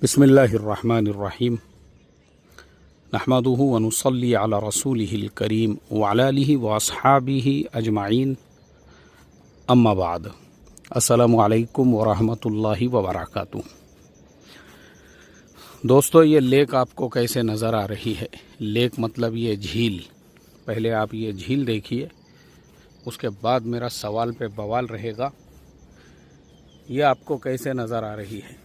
बिस्मिल्लाहिर्रहमानिर्रहीम नहमदुहु व नुसल्ली अला रसूलिहिल करीम व अला आलिहि व अस्हाबिहि अजमाइन अम्मा बाद। अस्सलामु अलैकुम व रहमतुल्लाहि व बरकातुहू। दोस्तों, ये लेक आपको कैसे नज़र आ रही है? लेक मतलब ये झील। पहले आप ये झील देखिए, उसके बाद मेरा सवाल पे बवाल रहेगा। ये आपको कैसे नज़र आ रही है?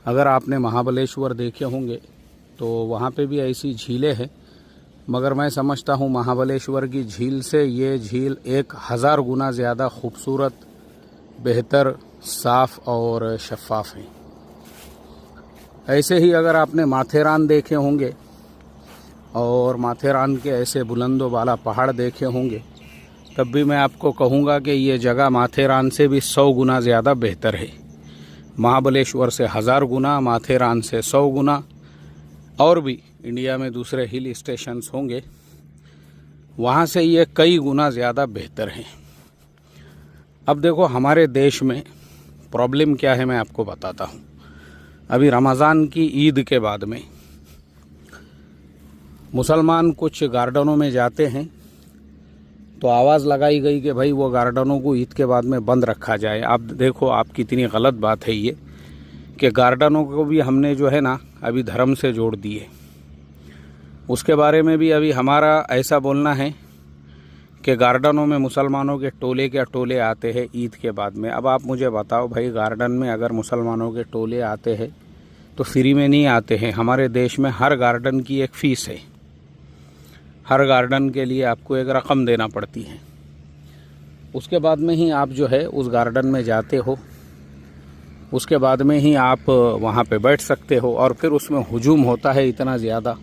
अगर आपने महाबलेश्वर देखे होंगे तो वहाँ पे भी ऐसी झीलें हैं, मगर मैं समझता हूँ महाबलेश्वर की झील से ये झील 1000 गुना ज़्यादा खूबसूरत, बेहतर, साफ़ और शफ़ाफ़ है। ऐसे ही अगर आपने माथेरान देखे होंगे और माथेरान के ऐसे बुलंदो बाला पहाड़ देखे होंगे, तब भी मैं आपको कहूँगा कि ये जगह माथेरान से भी 100 गुना ज़्यादा बेहतर है। महाबलेश्वर से 1000 गुना, माथेरान से 100 गुना, और भी इंडिया में दूसरे हिल स्टेशंस होंगे, वहाँ से ये कई गुना ज़्यादा बेहतर हैं। अब देखो, हमारे देश में प्रॉब्लम क्या है मैं आपको बताता हूँ। अभी रमज़ान की ईद के बाद में मुसलमान कुछ गार्डनों में जाते हैं तो आवाज़ लगाई गई कि भाई वो गार्डनों को ईद के बाद में बंद रखा जाए। आप देखो, आप कितनी गलत बात है ये कि गार्डनों को भी हमने जो है ना अभी धर्म से जोड़ दिए। उसके बारे में भी अभी हमारा ऐसा बोलना है कि गार्डनों में मुसलमानों के टोले क्या टोले आते हैं ईद के बाद में। अब आप मुझे बताओ भाई, गार्डन में अगर मुसलमानों के टोले आते हैं तो फ्री में नहीं आते हैं। हमारे देश में हर गार्डन की एक फ़ीस है, हर गार्डन के लिए आपको एक रकम देना पड़ती है। उसके बाद में ही आप जो है उस गार्डन में जाते हो, उसके बाद में ही आप वहाँ पे बैठ सकते हो, और फिर उसमें हुजूम होता है इतना ज़्यादा।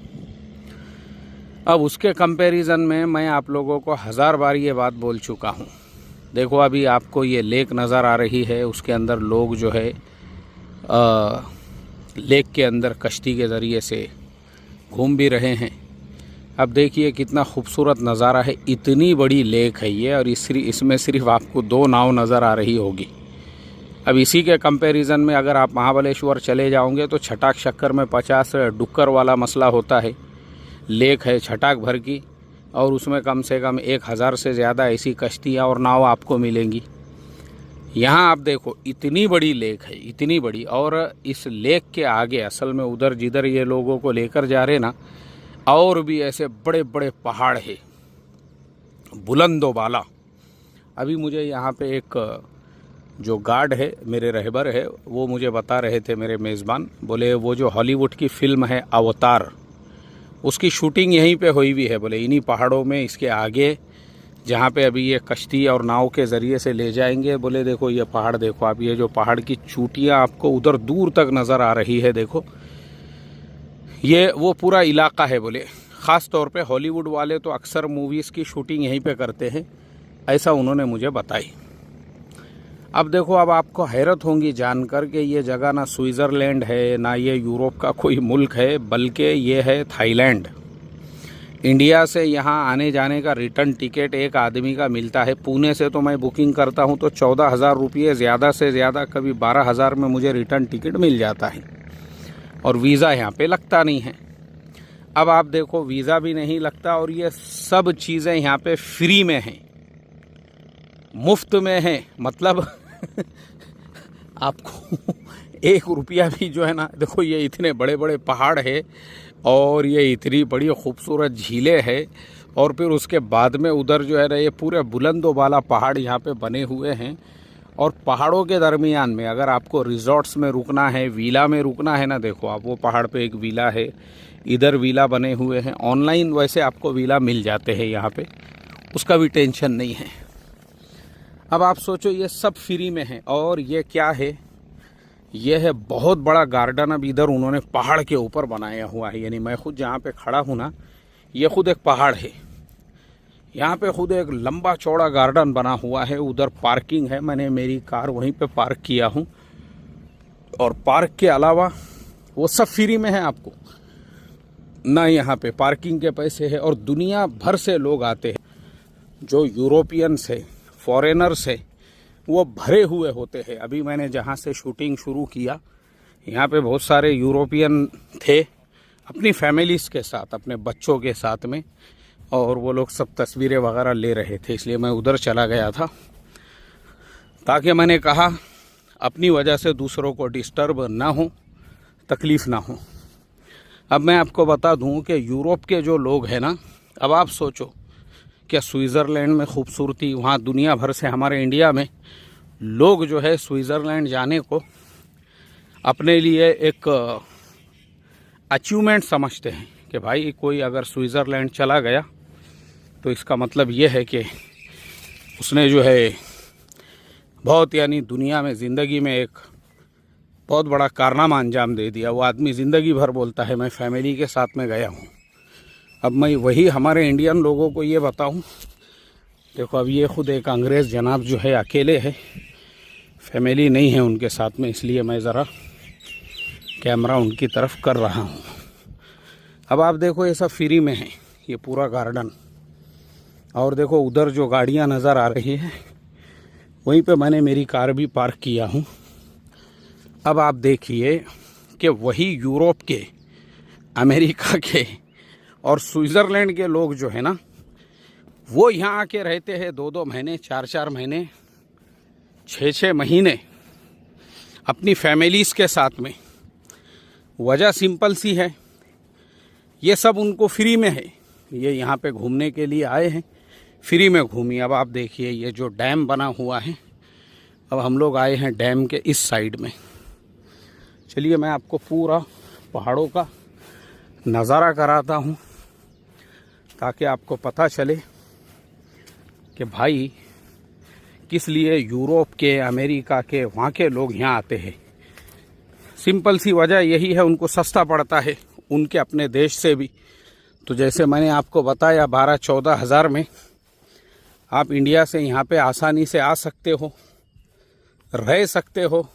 अब उसके कंपैरिजन में मैं आप लोगों को 1000 बार ये बात बोल चुका हूँ। देखो, अभी आपको ये लेक नज़र आ रही है, उसके अंदर लोग जो है लेक के अंदर कश्ती के ज़रिए से घूम भी रहे हैं। अब देखिए कितना खूबसूरत नज़ारा है। इतनी बड़ी लेक है ये, और इसमें सिर्फ आपको 2 नाव नज़र आ रही होगी। अब इसी के कंपैरिजन में अगर आप महाबलेश्वर चले जाओगे तो छटाक शक्कर में 50 डुक्कर वाला मसला होता है। लेक है छटाक भर की, और उसमें कम से कम 1000 से ज़्यादा ऐसी कश्तियाँ और नाव आपको मिलेंगी। यहाँ आप देखो, इतनी बड़ी लेक है, इतनी बड़ी, और इस लेक के आगे असल में उधर जिधर ये लोगों को लेकर जा रहे ना, और भी ऐसे बड़े बड़े पहाड़ है, बुलंदो बाला। अभी मुझे यहाँ पे एक जो गार्ड है, मेरे रहबर है, वो मुझे बता रहे थे, मेरे मेज़बान बोले वो जो हॉलीवुड की फ़िल्म है अवतार, उसकी शूटिंग यहीं पे हुई भी है। बोले इन्हीं पहाड़ों में, इसके आगे जहाँ पे अभी ये कश्ती और नाव के ज़रिए से ले जाएंगे। बोले देखो ये पहाड़ देखो आप, ये जो पहाड़ की चोटियाँ आपको उधर दूर तक नज़र आ रही है, देखो ये वो पूरा इलाका है। बोले ख़ास तौर पे हॉलीवुड वाले तो अक्सर मूवीज़ की शूटिंग यहीं पे करते हैं, ऐसा उन्होंने मुझे बताई। अब देखो, अब आपको हैरत होंगी जानकर कि ये जगह ना स्विट्ज़रलैंड है, ना ये यूरोप का कोई मुल्क है, बल्कि ये है थाईलैंड। इंडिया से यहाँ आने जाने का रिटर्न टिकट एक आदमी का मिलता है। पुणे से तो मैं बुकिंग करता हूँ तो 14,000 रुपये, ज़्यादा से ज़्यादा कभी 12,000 में मुझे रिटर्न टिकट मिल जाता है, और वीज़ा यहाँ पे लगता नहीं है। अब आप देखो, वीज़ा भी नहीं लगता, और ये सब चीज़ें यहाँ पे फ्री में हैं, मुफ्त में हैं। मतलब आपको 1 रुपया भी जो है ना, देखो ये इतने बड़े बड़े पहाड़ है, और ये इतनी बड़ी खूबसूरत झीलें है, और फिर उसके बाद में उधर जो है ना ये पूरे बुलंदो वाला पहाड़ यहाँ पे बने हुए हैं। और पहाड़ों के दरमियान में अगर आपको रिजॉर्ट्स में रुकना है, विला में रुकना है ना, देखो आप वो पहाड़ पे एक विला है, इधर विला बने हुए हैं। ऑनलाइन वैसे आपको विला मिल जाते हैं यहाँ पे, उसका भी टेंशन नहीं है। अब आप सोचो, ये सब फ्री में है, और ये क्या है? ये है बहुत बड़ा गार्डन। अब इधर उन्होंने पहाड़ के ऊपर बनाया हुआ है, यानी मैं खुद जहाँ पे खड़ा हूँ ना, ये खुद एक पहाड़ है। यहाँ पे खुद एक लंबा चौड़ा गार्डन बना हुआ है। उधर पार्किंग है, मैंने मेरी कार वहीं पे पार्क किया हूँ, और पार्क के अलावा वो सब फ्री में है आपको ना। यहाँ पे पार्किंग के पैसे है, और दुनिया भर से लोग आते हैं। जो यूरोपियंस है, फॉरेनर्स है, वो भरे हुए होते हैं। अभी मैंने जहाँ से शूटिंग शुरू किया यहाँ पे बहुत सारे यूरोपियन थे अपनी फैमिलीज़ के साथ, अपने बच्चों के साथ में, और वो लोग सब तस्वीरें वगैरह ले रहे थे, इसलिए मैं उधर चला गया था ताकि मैंने कहा अपनी वजह से दूसरों को डिस्टर्ब ना हो, तकलीफ़ ना हो। अब मैं आपको बता दूं कि यूरोप के जो लोग हैं ना, अब आप सोचो क्या स्विट्ज़रलैंड में खूबसूरती, वहाँ दुनिया भर से हमारे इंडिया में लोग जो है स्विट्ज़रलैंड जाने को अपने लिए एक अचीवमेंट समझते हैं कि भाई कोई अगर स्विट्ज़रलैंड चला गया तो इसका मतलब ये है कि उसने जो है बहुत, यानी दुनिया में ज़िंदगी में एक बहुत बड़ा कारनामा अंजाम दे दिया। वो आदमी ज़िंदगी भर बोलता है मैं फैमिली के साथ में गया हूँ। अब मैं वही हमारे इंडियन लोगों को ये बताऊँ, देखो अब ये ख़ुद एक अंग्रेज़ जनाब जो है अकेले है, फैमिली नहीं है उनके साथ में, इसलिए मैं ज़रा कैमरा उनकी तरफ कर रहा हूँ। अब आप देखो ये सब फ्री में है, ये पूरा गार्डन, और देखो उधर जो गाड़ियाँ नज़र आ रही है वहीं पे मैंने मेरी कार भी पार्क किया हूँ। अब आप देखिए कि वही यूरोप के, अमेरिका के और स्विट्ज़रलैंड के लोग जो है ना, वो यहाँ आके रहते हैं 2-2 महीने, 4-4 महीने, 6-6 महीने अपनी फैमिलीज़ के साथ में। वजह सिंपल सी है, ये सब उनको फ्री में है, ये यहाँ पे घूमने के लिए आए हैं, फ्री में घूमिए। अब आप देखिए ये जो डैम बना हुआ है, अब हम लोग आए हैं डैम के इस साइड में। चलिए मैं आपको पूरा पहाड़ों का नज़ारा कराता हूँ ताकि आपको पता चले कि भाई किस लिए यूरोप के, अमेरिका के, वहाँ के लोग यहाँ आते हैं। सिंपल सी वजह यही है, उनको सस्ता पड़ता है उनके अपने देश से भी। तो जैसे मैंने आपको बताया 12-14 हज़ार में आप इंडिया से यहाँ पे आसानी से आ सकते हो, रह सकते हो।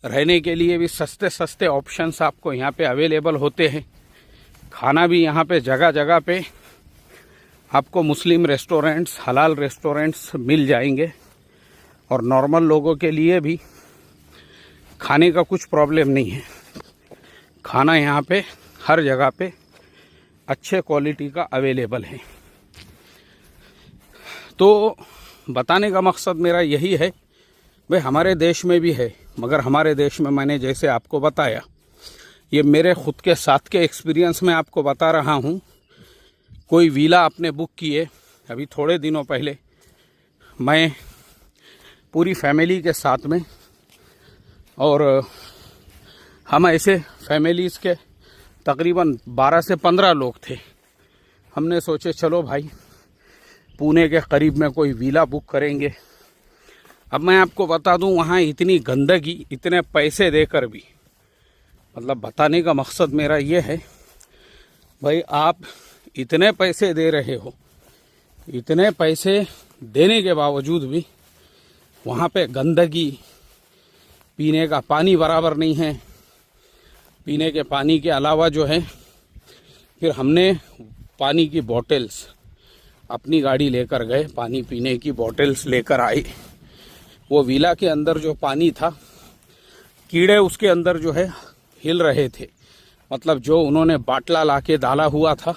रहने के लिए भी सस्ते सस्ते ऑप्शंस आपको यहाँ पे अवेलेबल होते हैं। खाना भी यहाँ पे जगह जगह पे आपको मुस्लिम रेस्टोरेंट्स, हलाल रेस्टोरेंट्स मिल जाएंगे, और नॉर्मल लोगों के लिए भी खाने का कुछ प्रॉब्लम नहीं है। खाना यहाँ पे हर जगह पे अच्छे क्वालिटी का अवेलेबल है। तो बताने का मकसद मेरा यही है, भाई हमारे देश में भी है, मगर हमारे देश में मैंने जैसे आपको बताया, ये मेरे ख़ुद के साथ के एक्सपीरियंस में आपको बता रहा हूँ। कोई विला आपने बुक किए, अभी थोड़े दिनों पहले मैं पूरी फैमिली के साथ में, और हम ऐसे फैमिलीज़ के तकरीबन 12 से 15 लोग थे। हमने सोचे चलो भाई पुणे के करीब में कोई विला बुक करेंगे। अब मैं आपको बता दूं, वहाँ इतनी गंदगी, इतने पैसे देकर भी, मतलब बताने का मकसद मेरा ये है, भाई आप इतने पैसे दे रहे हो, इतने पैसे देने के बावजूद भी वहाँ पे गंदगी, पीने का पानी बराबर नहीं है। पीने के पानी के अलावा जो है, फिर हमने पानी की बॉटल्स अपनी गाड़ी लेकर गए, पानी पीने की बॉटल्स लेकर आए। वो विला के अंदर जो पानी था, कीड़े उसके अंदर जो है हिल रहे थे। मतलब जो उन्होंने बाटला लाके डाला हुआ था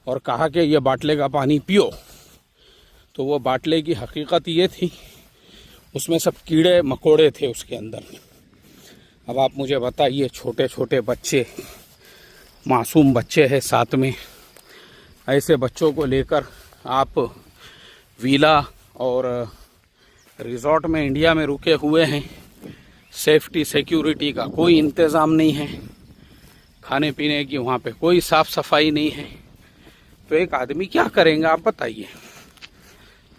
और कहा कि ये बाटले का पानी पियो, तो वो बाटले की हकीकत ये थी, उसमें सब कीड़े मकोड़े थे उसके अंदर। अब आप मुझे बताइए, छोटे छोटे बच्चे, मासूम बच्चे हैं साथ में, ऐसे बच्चों को लेकर आप विला और रिज़ॉर्ट में इंडिया में रुके हुए हैं, सेफ्टी सिक्योरिटी का कोई इंतज़ाम नहीं है, खाने पीने की वहाँ पे कोई साफ़ सफाई नहीं है, तो एक आदमी क्या करेंगे आप बताइए।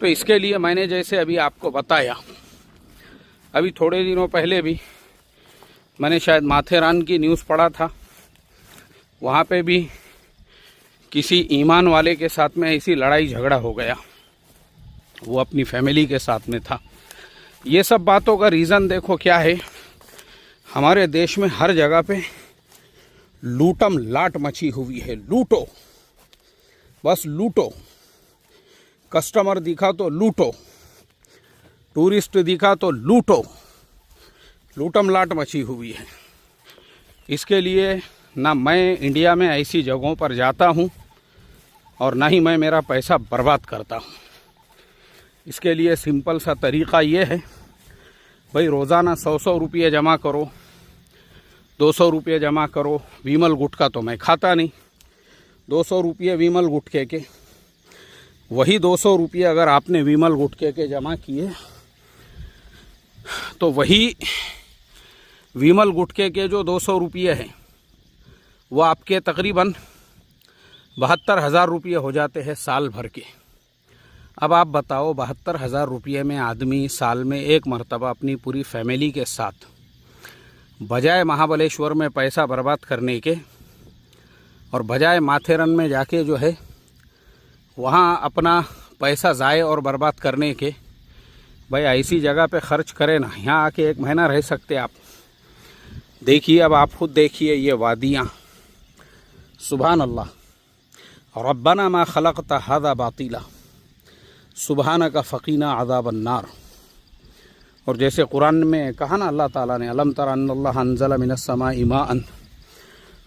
तो इसके लिए मैंने जैसे अभी आपको बताया, अभी थोड़े दिनों पहले भी मैंने शायद माथेरान की न्यूज़ पढ़ा था, वहाँ पे भी किसी ईमान वाले के साथ में ऐसी लड़ाई झगड़ा हो गया, वो अपनी फैमिली के साथ में था। ये सब बातों का रीज़न देखो क्या है, हमारे देश में हर जगह पे लूटम लाट मची हुई है। लूटो, बस लूटो। कस्टमर दिखा तो लूटो, टूरिस्ट दिखा तो लूटो, लूटम लाट मची हुई है। इसके लिए ना मैं इंडिया में ऐसी जगहों पर जाता हूँ और ना ही मैं मेरा पैसा बर्बाद करता हूँ। इसके लिए सिंपल सा तरीक़ा ये है, भाई रोज़ाना 100 रुपये जमा करो, 200 रुपये जमा करो। विमल गुटखा तो मैं खाता नहीं। 200 रुपये विमल गुटखे के, वही 200 रुपये अगर आपने विमल गुटखे के जमा किए तो वही विमल गुटखे के जो 200 रुपये हैं वो आपके तकरीबन 72,000 रुपये हो जाते हैं साल भर के। अब आप बताओ, 72,000 रुपये में आदमी साल में एक मर्तबा अपनी पूरी फैमिली के साथ बजाय महाबलेश्वर में पैसा बर्बाद करने के और बजाय माथेरन में जाके जो है वहाँ अपना पैसा ज़ाय और बर्बाद करने के, भाई ऐसी जगह पे खर्च करें ना। यहाँ आके 1 महीना रह सकते आप। देखिए, अब आप खुद देखिए ये वादियाँ, सुभान अल्लाह। रब्बना मा खलक़ता हाज़ा बातिला सुबहानका फ़क़ीना अज़ाबन नार। और जैसे कुरान में कहा ना अल्लाह ताला ने, अलम तरा अन्नल्लाह अंज़ला मिनस समाई माअन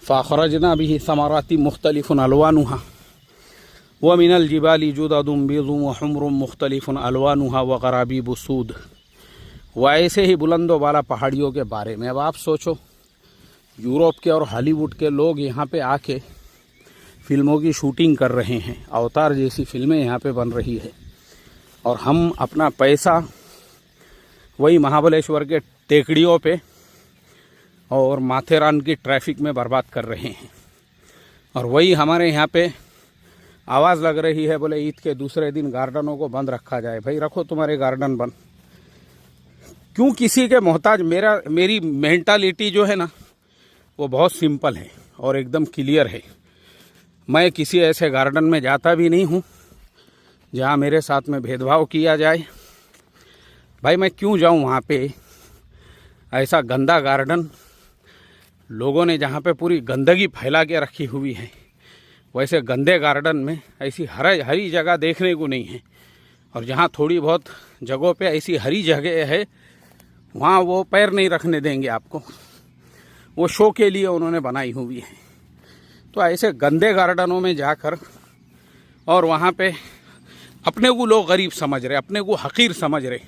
फ़अख़रजना बिही समराति मुख्तलिफ़ुन अलवानुहा व मिनल जिबाली जुददुम बीज़ुम व हुम्रुम मुख्तलिफ़ुन अलवानुहा व ग़राबीबु सूद। व ऐसे ही बुलंदो वाला पहाड़ियों के बारे में। अब आप सोचो, यूरोप के और हॉलीवुड के लोग यहाँ पे आके फ़िल्मों की शूटिंग कर रहे हैं, अवतार जैसी फ़िल्में यहाँ पे बन रही है, और हम अपना पैसा वही महाबलेश्वर के टेकड़ियों पे और माथेरान की ट्रैफिक में बर्बाद कर रहे हैं। और वही हमारे यहाँ पे आवाज़ लग रही है, बोले ईद के दूसरे दिन गार्डनों को बंद रखा जाए। भाई रखो तुम्हारे गार्डन बंद, क्यों किसी के मोहताज। मेरी मेंटालिटी जो है ना वो बहुत सिंपल है और एकदम क्लियर है। मैं किसी ऐसे गार्डन में जाता भी नहीं हूँ जहाँ मेरे साथ में भेदभाव किया जाए। भाई मैं क्यों जाऊँ वहाँ पे, ऐसा गंदा गार्डन लोगों ने जहाँ पे पूरी गंदगी फैला के रखी हुई है, वैसे गंदे गार्डन में ऐसी हरी जगह देखने को नहीं है। और जहाँ थोड़ी बहुत जगहों पे ऐसी हरी जगह है वहाँ वो पैर नहीं रखने देंगे आपको, वो शो के लिए उन्होंने बनाई हुई है। तो ऐसे गंदे गार्डनों में जाकर और वहाँ पे अपने को लोग गरीब समझ रहे, अपने को हकीर समझ रहे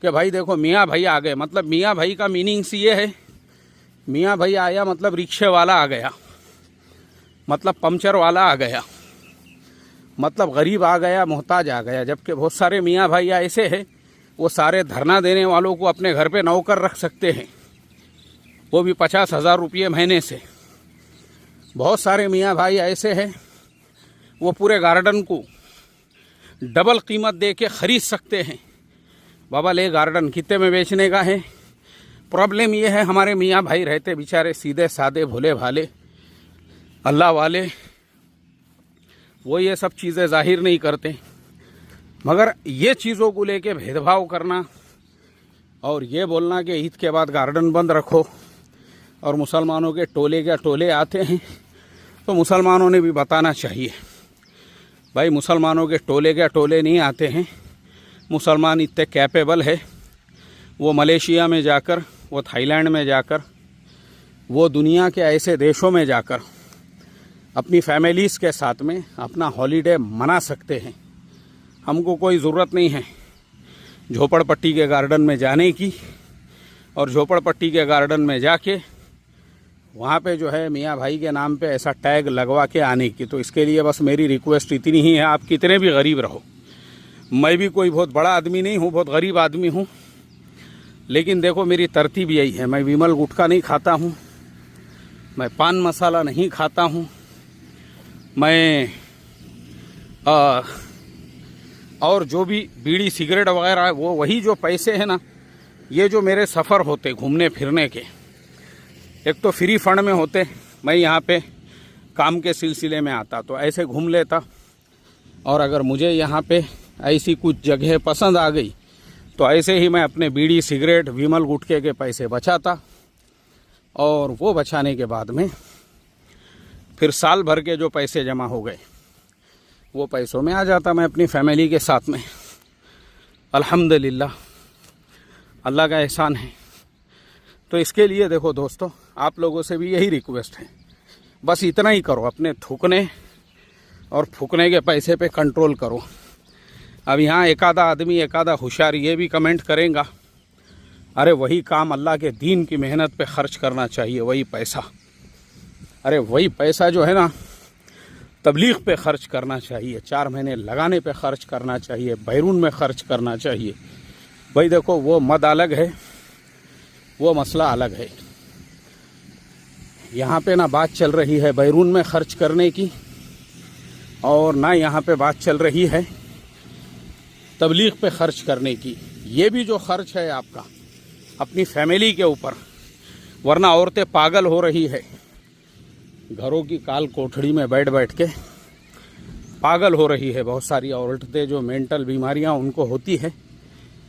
कि भाई देखो मियाँ भाई आ गए। मतलब मियाँ भाई का मीनिंग्स ये है, मियाँ भाई आया मतलब रिक्शे वाला आ गया, मतलब पंचर वाला आ गया, मतलब गरीब आ गया, मोहताज आ गया। जबकि बहुत सारे मियाँ भाई ऐसे हैं वो सारे धरना देने वालों को अपने घर पे नौकर रख सकते हैं, वो भी 50,000 रुपये महीने से। बहुत सारे मियाँ भाई ऐसे हैं वो पूरे गार्डन को डबल कीमत दे के ख़रीद सकते हैं। बाबा ले गार्डन कितने में बेचने का है। प्रॉब्लम ये है, हमारे मियाँ भाई रहते बेचारे सीधे सादे भोले भाले अल्लाह वाले, वो ये सब चीज़ें जाहिर नहीं करते। मगर ये चीज़ों को लेके भेदभाव करना और ये बोलना कि ईद के बाद गार्डन बंद रखो, और मुसलमानों के टोले क्या टोले आते हैं, तो मुसलमानों ने भी बताना चाहिए। भाई मुसलमानों के टोले क्या टोले नहीं आते हैं। मुसलमान इतने कैपेबल है, वो मलेशिया में जाकर, वो थाईलैंड में जाकर, वो दुनिया के ऐसे देशों में जाकर अपनी फैमिलीज़ के साथ में अपना हॉलीडे मना सकते हैं। हमको कोई ज़रूरत नहीं है झोपड़पट्टी के गार्डन में जाने की, और झोपड़पट्टी के गार्डन में जाके वहाँ पे जो है मियाँ भाई के नाम पे ऐसा टैग लगवा के आने की। तो इसके लिए बस मेरी रिक्वेस्ट इतनी ही है, आप कितने भी गरीब रहो, मैं भी कोई बहुत बड़ा आदमी नहीं हूँ, बहुत गरीब आदमी हूँ, लेकिन देखो मेरी तरतीब यही है, मैं विमल गुटखा नहीं खाता हूँ, मैं पान मसाला नहीं खाता हूँ, मैं और जो भी बीड़ी सिगरेट वगैरह वो वही जो पैसे हैं ना, ये जो मेरे सफ़र होते घूमने फिरने के, एक तो फ्री फंड में होते, मैं यहाँ पे काम के सिलसिले में आता तो ऐसे घूम लेता, और अगर मुझे यहाँ पे ऐसी कुछ जगह पसंद आ गई तो ऐसे ही मैं अपने बीड़ी सिगरेट विमल गुटखे के पैसे बचाता, और वो बचाने के बाद में फिर साल भर के जो पैसे जमा हो गए वो पैसों में आ जाता मैं अपनी फैमिली के साथ में। अल्हम्दुलिल्लाह, अल्लाह का एहसान है। तो इसके लिए देखो दोस्तों, आप लोगों से भी यही रिक्वेस्ट है, बस इतना ही करो, अपने थूकने और फूकने के पैसे पे कंट्रोल करो। अब यहाँ एक आधा आदमी, एक आधा होशियार ये भी कमेंट करेगा, अरे वही काम अल्लाह के दीन की मेहनत पे खर्च करना चाहिए, वही पैसा, अरे वही पैसा जो है ना तबलीग पे खर्च करना चाहिए, 4 महीने लगाने पे खर्च करना चाहिए, बैरून में खर्च करना चाहिए। भाई देखो, वो मद अलग है, वो मसला अलग है। यहाँ पे ना बात चल रही है बैरून में खर्च करने की, और ना यहाँ पे बात चल रही है तबलीग पे खर्च करने की। ये भी जो खर्च है आपका अपनी फैमिली के ऊपर, वरना औरतें पागल हो रही है, घरों की काल कोठड़ी में बैठ बैठ के पागल हो रही है। बहुत सारी औरतें जो मेंटल बीमारियां उनको होती है,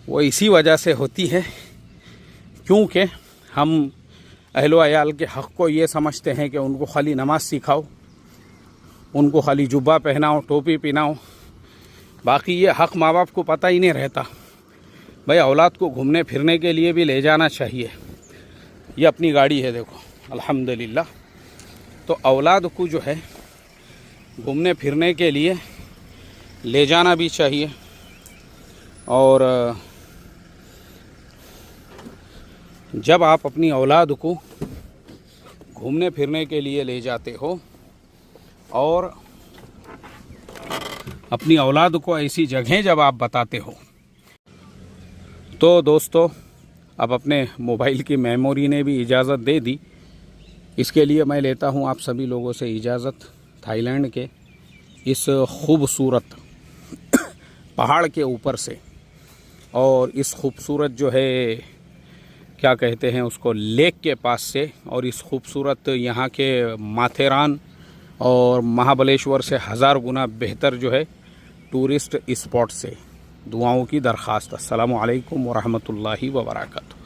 वो इसी वजह से होती है क्योंकि हम अहलो अयाल के हक़ को ये समझते हैं कि उनको खाली नमाज सिखाओ, उनको खाली जुब्बा पहनाओ, टोपी पहनाओ, बाकी ये हक़ माँ बाप को पता ही नहीं रहता। भाई औलाद को घूमने फिरने के लिए भी ले जाना चाहिए। ये अपनी गाड़ी है देखो, अल्हम्दुलिल्लाह। तो औलाद को जो है घूमने फिरने के लिए ले जाना भी चाहिए। और जब आप अपनी औलाद को घूमने फिरने के लिए ले जाते हो और अपनी औलाद को ऐसी जगहें जब आप बताते हो, तो दोस्तों अब अपने मोबाइल की मेमोरी ने भी इजाज़त दे दी। इसके लिए मैं लेता हूं आप सभी लोगों से इजाज़त। थाईलैंड के इस खूबसूरत पहाड़ के ऊपर से, और इस खूबसूरत जो है क्या कहते हैं उसको, लेक के पास से, और इस खूबसूरत यहाँ के माथेरान और महाबलेश्वर से 1000 गुना बेहतर जो है टूरिस्ट स्पॉट से दुआओं की दरख्वास्त। अस्सलामु अलैकुम व रहमतुल्लाहि व बरकातहू।